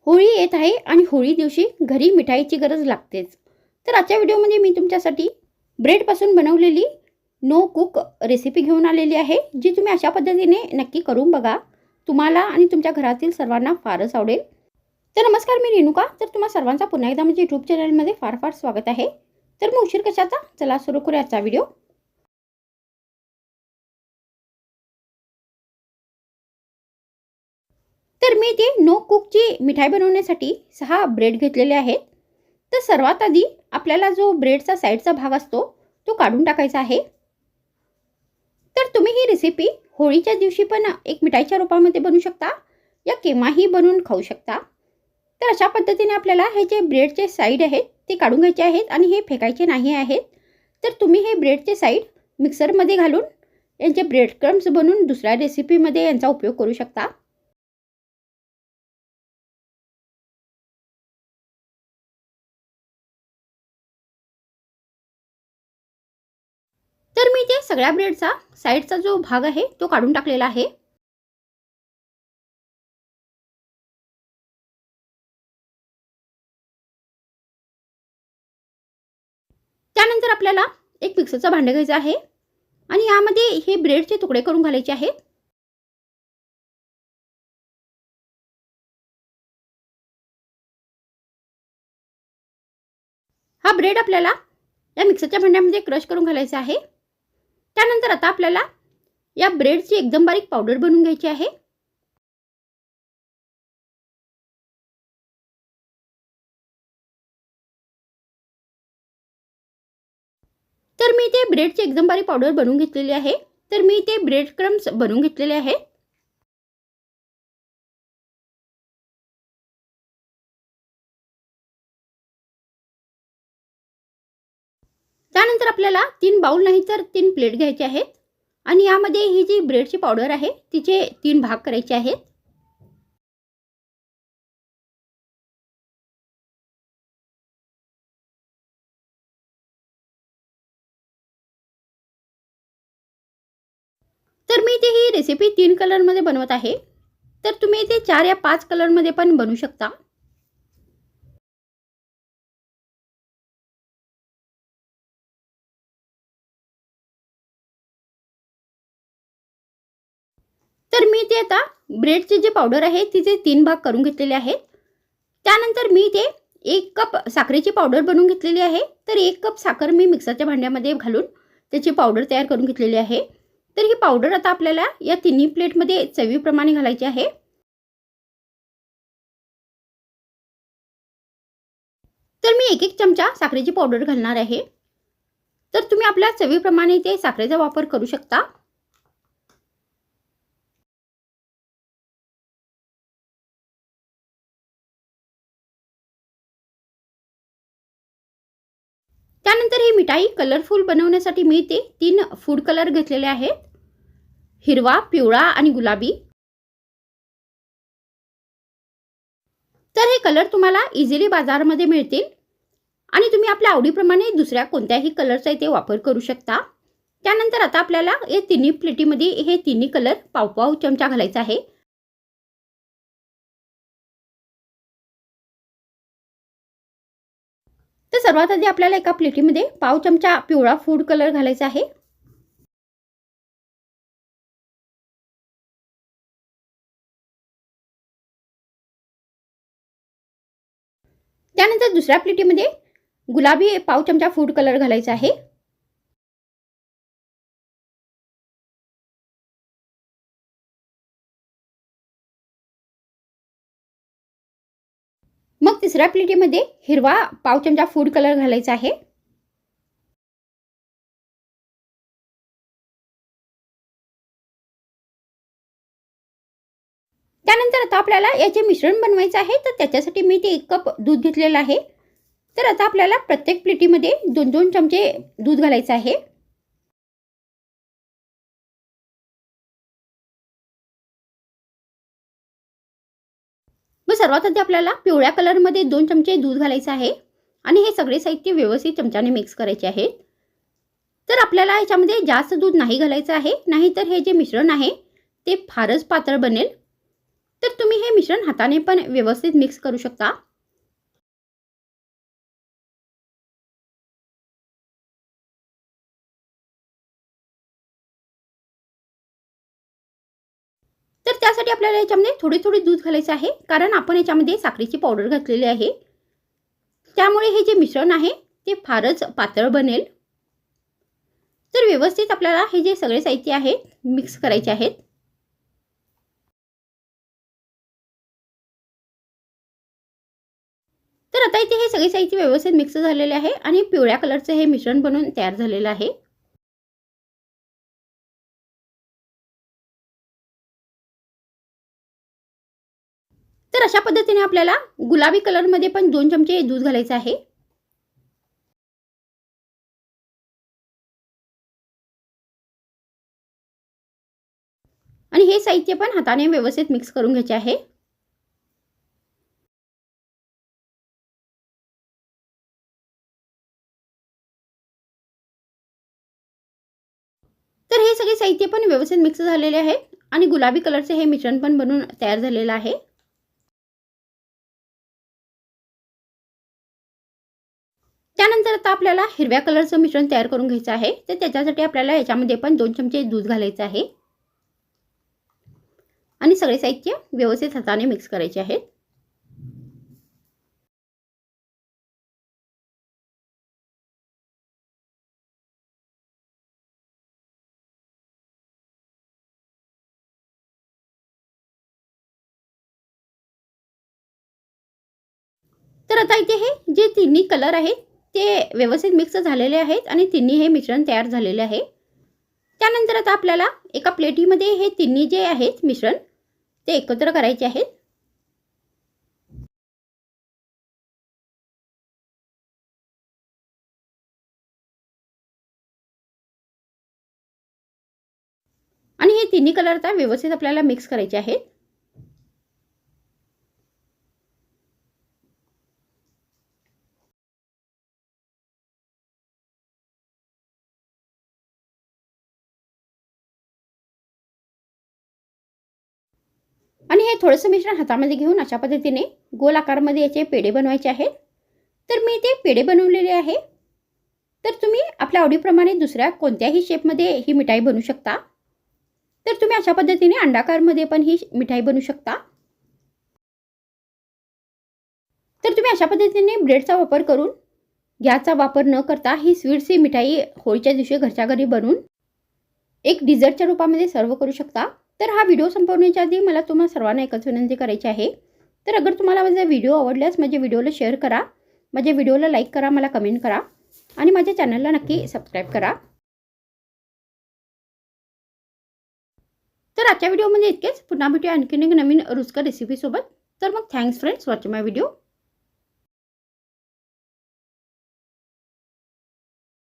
होळी येत आहे आणि होळी दिवशी घरी मिठाईची गरज लागतेच. तर आजच्या व्हिडिओमध्ये मी तुमच्यासाठी ब्रेडपासून बनवलेली नो कुक रेसिपी घेऊन आलेली आहे, जी तुम्ही अशा पद्धतीने नक्की करून बघा. तुम्हाला आणि तुमच्या घरातील सर्वांना फारच आवडेल. तर नमस्कार, मी रेणुका. तर तुम्हा सर्वांचा पुन्हा एकदा माझ्या यूट्यूब चॅनलमध्ये फार फार स्वागत आहे. तर मग उशीर कशाचा, चला सुरू करूया आजचा व्हिडिओ. तर मी ते नो कुकची मिठाई बनवण्यासाठी 6 ब्रेड घेतलेले आहेत. तर सर्वात आधी आपल्याला जो ब्रेडचा साईडचा भाग असतो तो काढून टाकायचा आहे. तर तुम्ही ही रेसिपी होळीच्या दिवशी पण एक मिठाईच्या रूपामध्ये बनवू शकता या केव्हाही बनवून खाऊ शकता. तर अशा पद्धतीने आपल्याला हे जे ब्रेडचे साईड आहेत ते काढून घ्यायचे आहेत आणि हे फेकायचे नाही आहेत. तर तुम्ही हे ब्रेडचे साईड मिक्सरमध्ये घालून यांचे ब्रेड क्रम्स बनवून दुसऱ्या रेसिपीमध्ये यांचा उपयोग करू शकता. तर मी ते सगळ्या ब्रेडचा साईडचा जो भाग आहे तो काढून टाकलेला आहे. त्यानंतर आपल्याला एक मिक्सरचं भांडं घ्यायचं आहे आणि यामध्ये हे ब्रेडचे तुकडे करून घालायचे आहेत. हा ब्रेड आपल्याला या मिक्सरच्या भांड्यामध्ये क्रश करून घालायचा आहे. त्यानंतर आता आपल्याला या ब्रेडची एकदम बारीक पावडर बनवून घ्यायची आहे. तर मी ते ब्रेडची एकदम बारीक पावडर बनवून घेतलेली आहे. तर मी ते ब्रेड क्रम्स बनवून घेतलेले आहेत. त्यानंतर आपल्याला 3 बाउल नाही तर 3 प्लेट घ्यायचे आहेत आणि यामध्ये ही जी ब्रेडची पावडर आहे तिचे 3 भाग करायचे आहेत. तर मी ते ही रेसिपी 3 कलरमध्ये बनवत आहे. तर तुम्ही ते 4 या 5 कलरमध्ये पण बनवू शकता. तर मी ते आता ब्रेडचे जे पावडर आहे तिचे 3 भाग करून घेतलेले आहेत. त्यानंतर मी ते 1 कप साखरेची पावडर बनवून घेतलेली आहे. तर 1 कप साखर मी मिक्सरच्या भांड्यामध्ये घालून त्याची पावडर तयार करून घेतलेली आहे. तर ही पावडर आता आपल्याला या तिन्ही प्लेटमध्ये चवीप्रमाणे घालायची आहे. तर मी 1-1 चमचा साखरेची पावडर घालणार आहे. तर तुम्ही आपल्या चवीप्रमाणे ते साखरेचा वापर करू शकता. त्यानंतर ही मिठाई कलरफुल बनवण्यासाठी मी ते 3 फूड कलर घेतलेले आहेत. हिरवा, पिवळा आणि गुलाबी. तर हे कलर तुम्हाला इझिली बाजारामध्ये मिळतील आणि तुम्ही आपल्या आवडीप्रमाणे दुसऱ्या कोणत्याही कलरचा इथे वापर करू शकता. त्यानंतर आता आपल्याला या तिन्ही प्लेटीमध्ये हे तिन्ही कलर पाव चमचा घालायचा आहे. तर सर्वात आधी आपल्याला एका प्लेटीमध्ये पाव चमचा पिवळा फूड कलर घालायचा आहे. त्यानंतर दुसऱ्या प्लेटीमध्ये गुलाबी पाव चमचा फूड कलर घालायचा आहे. मग तिसऱ्या प्लेटीमध्ये हिरवा पाव चमचा फूड कलर घालायचा आहे. त्यानंतर आता आपल्याला याचे मिश्रण बनवायचे आहे. तर त्याच्यासाठी मी ते 1 कप दूध घेतलेलं आहे. तर आता आपल्याला प्रत्येक प्लेटीमध्ये 2-2 चमचे दूध घालायचं आहे. मग सर्वात आधी आपल्याला पिवळ्या कलरमध्ये 2 चमचे दूध घालायचं आहे आणि हे सगळे साहित्य व्यवस्थित चमच्याने मिक्स करायचे आहे. तर आपल्याला याच्यामध्ये जास्त दूध नाही घालायचं आहे, नाहीतर हे जे मिश्रण आहे ते फारच पातळ बनेल. तर तुम्ही हे मिश्रण हाताने पण व्यवस्थित मिक्स करू शकता. तर त्यासाठी आपल्याला याच्यामध्ये थोडी दूध घालायचं आहे, कारण आपण याच्यामध्ये साखरेची पावडर घातलेली आहे. त्यामुळे हे जे मिश्रण आहे ते फारच पातळ बनेल. तर व्यवस्थित आपल्याला हे जे सगळे साहित्य आहे मिक्स करायचे आहेत. तर आता इथे हे सगळे साहित्य व्यवस्थित मिक्स झालेले आहे आणि पिवळ्या कलरचं हे मिश्रण बनवून तयार झालेलं आहे. तर अशा पद्धतीने आपल्याला गुलाबी कलरमध्ये पण 2 चमचे दूध घालायचं आहे. आणि हे साहित्य पण हाताने व्यवस्थित मिक्स करून घ्यायचे आहे. तर हे सगळे साहित्य पण व्यवस्थित मिक्स झालेले आहे आणि गुलाबी कलरचे हे मिश्रण पण बनवून तयार झालेलं आहे. त्यानंतर आता आपल्याला हिरव्या कलरचं मिश्रण तयार करून घ्यायचं आहे. तर त्याच्यासाठी आपल्याला याच्यामध्ये पण 2 चमचे दूध घालायचं आहे आणि सगळे साहित्य व्यवस्थित हाताने मिक्स करायचे आहेत. तर आता इथे हे जे तिन्ही कलर आहेत ते व्यवस्थित मिक्स झालेले आहेत आणि तिन्ही हे मिश्रण तयार झालेले आहे. त्यानंतर आता आपल्याला एका प्लेटीमध्ये हे तिन्ही जे आहेत मिश्रण ते एकत्र करायचे आहेत. आणि हे तिन्ही कलर आता व्यवस्थित आपल्याला मिक्स करायचे आहेत. आणि हे थोडंसं मिश्रण हातामध्ये घेऊन अशा पद्धतीने गोल आकारामध्ये याचे पेढे बनवायचे आहेत. तर मी ते पेढे बनवलेले आहे. तर तुम्ही आपल्या आवडीप्रमाणे दुसऱ्या कोणत्याही शेपमध्ये ही मिठाई बनवू शकता. तर तुम्ही अशा पद्धतीने अंडाकारमध्ये पण ही मिठाई बनवू शकता. तर तुम्ही अशा पद्धतीने ब्रेडचा वापर करून गॅसचा वापर न करता ही स्वीटची मिठाई होळीच्या दिवशी घरच्या घरी बनवून एक डिझर्टच्या रूपामध्ये सर्व करू शकता. तर हा व्हिडिओ संपवण्याच्या आधी मला तुम्हा सर्वांना एकच विनंती करायची आहे. तर अगर तुम्हाला माझा व्हिडिओ आवडल्यास माझ्या व्हिडिओला शेअर करा, माझ्या व्हिडिओला लाईक करा, मला कमेंट करा आणि माझ्या चॅनलला नक्की सबस्क्राईब करा. तर आजच्या व्हिडिओमध्ये इतकेच. पुन्हा भेटूया आणखीन एक नवीन रुचकर रेसिपीसोबत. तर मग थँक्स फ्रेंड्स वॉचिंग माय व्हिडिओ.